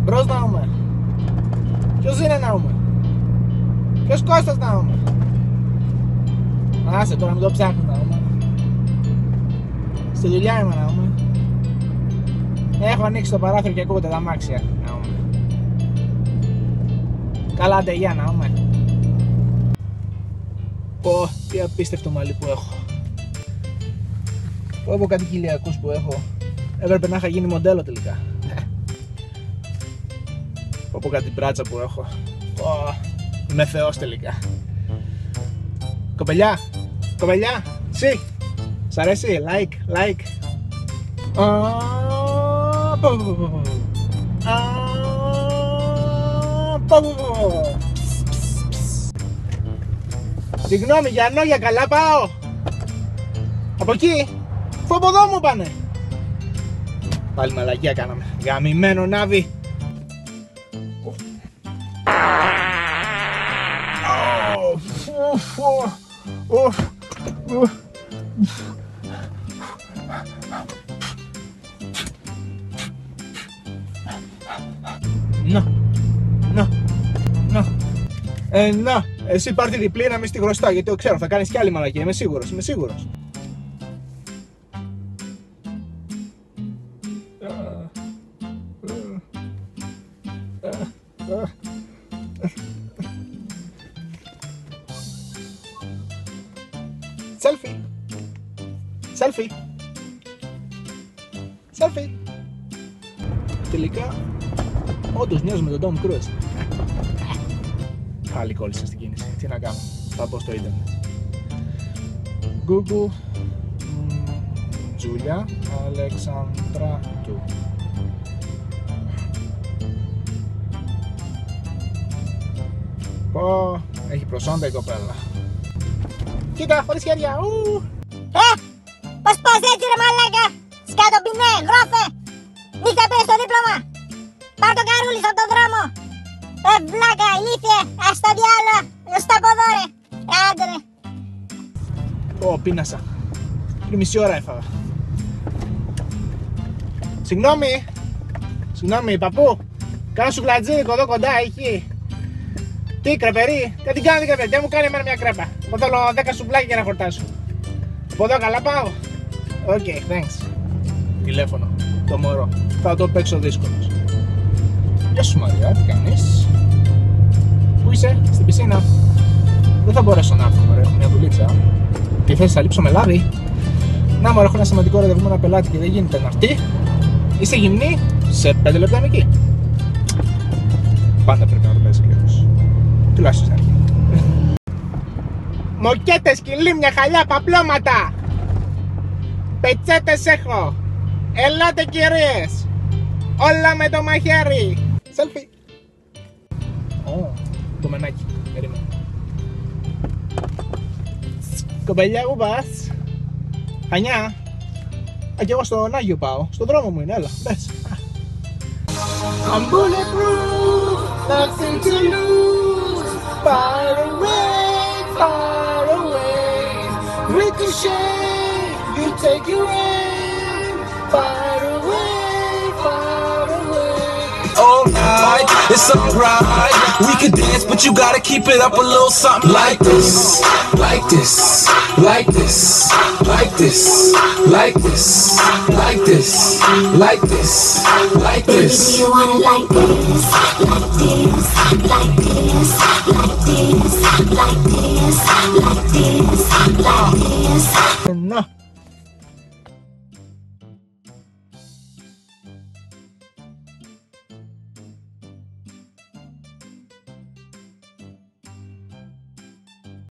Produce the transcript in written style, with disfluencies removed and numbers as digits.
Μπρος Ναούμε. Ποιος είναι Ναούμε? Ποιος Κώστας Ναούμε? Άσε τώρα μην το ψάχνω Ναούμε. Στη δουλειά είμαι Ναούμε. Έχω ανοίξει το παράθυρο και ακούγονται τα αμάξια Ναούμε. Καλά άντε γεια Ναούμε. Πω, τι απίστευτο μαλλί που έχω. Πω από κάτι κοιλιακούς που έχω. Έπρεπε να είχα γίνει μοντέλο τελικά. Πω από κάτι μπράτσα που έχω. Πω, είμαι θεός τελικά. Κοπελιά, κοπελιά, σι. Σ' αρέσει, like. Συγγνώμη, για καλά πάω. Από εκεί, φω από εδώ μου πάνε. Πάλι μαλακία κάναμε. Γαμημένο ναύι. Να, εσύ πάρ' τη διπλή να μην στη χρωστάω γιατί το ξέρω, θα κάνεις κι άλλη μαλακία, είμαι σίγουρος. Selfie. Τελικά, όντως μοιάζω με τον Tom Cruise. Πάλι κόλλησα στην κίνηση. Τι να κάνω, θα μπω στο ίντερνετ. Google Τζούλια Αλεξανδράτου. Πω, έχει προσόντα η κοπέλα. Κοίτα, χωρίς χέρια. Πώς έτσι ρε μαλάκα. Σκάτω πινέ, γράφε. Μη θα πες το δίπλωμα. Πάρ' το καρούλι στον δρόμο. Βλάκα, ηλίθιε, ας το διάλο. Στα από εδώ ρε. Άντε ρε. Ω, πίνασα. Πριν μισή ώρα έφαγα. Συγγνώμη, παππού. Κάνω σου γλατζίδικο εδώ κοντά, εκεί. Τι, κρεπερί. Δεν την κάνω, δεν μου κάνει εμένα μια κρέπα. Εγώ θέλω 10 σουβλάκια για να χορτάσω. Από εδώ καλά πάω. Οκ, thanks. Τηλέφωνο, το μωρό. Θα το παίξω δύσκολος. Γεια σου Μαρία, τι κάνεις? Πού είσαι? Στην πισίνα. Δεν θα μπορέσω να έρθω, μωρέ, έχω μια δουλίτσα. Τι θες, θα λείψω με λάδι? Να μωρέ, έχω ένα σημαντικό ραντεβού με ένα πελάτη και δεν γίνεται να έρθει. Είσαι γυμνή? Σε 5 λεπτά είμαι εκεί. Πάντα πρέπει να το παίζει κλέφος. Τουλάχιστον στην αρχή. Μοκέτες, κυλίμια, χαλιά, παπλώματα. Πετσέτες έχω. Ελάτε κυρίες. Όλα με το μαχαίρι. Selfie. Το μενάκι. Περίμενε. Κοπελιά, πού πας? Χανιά. Και εγώ στον Άγιο πάω. Στον δρόμο μου είναι, έλα, μπες. I'm bulletproof, nothing to lose. Far away, ricochet, you take your aim. Far away. Alright, it's alright. We could dance, but you gotta keep it up a little something like this, like this, like this, like this, like this, like this, like this, like this. Baby, do you wanna like this, like this, like this, like this, like this, like this, like this?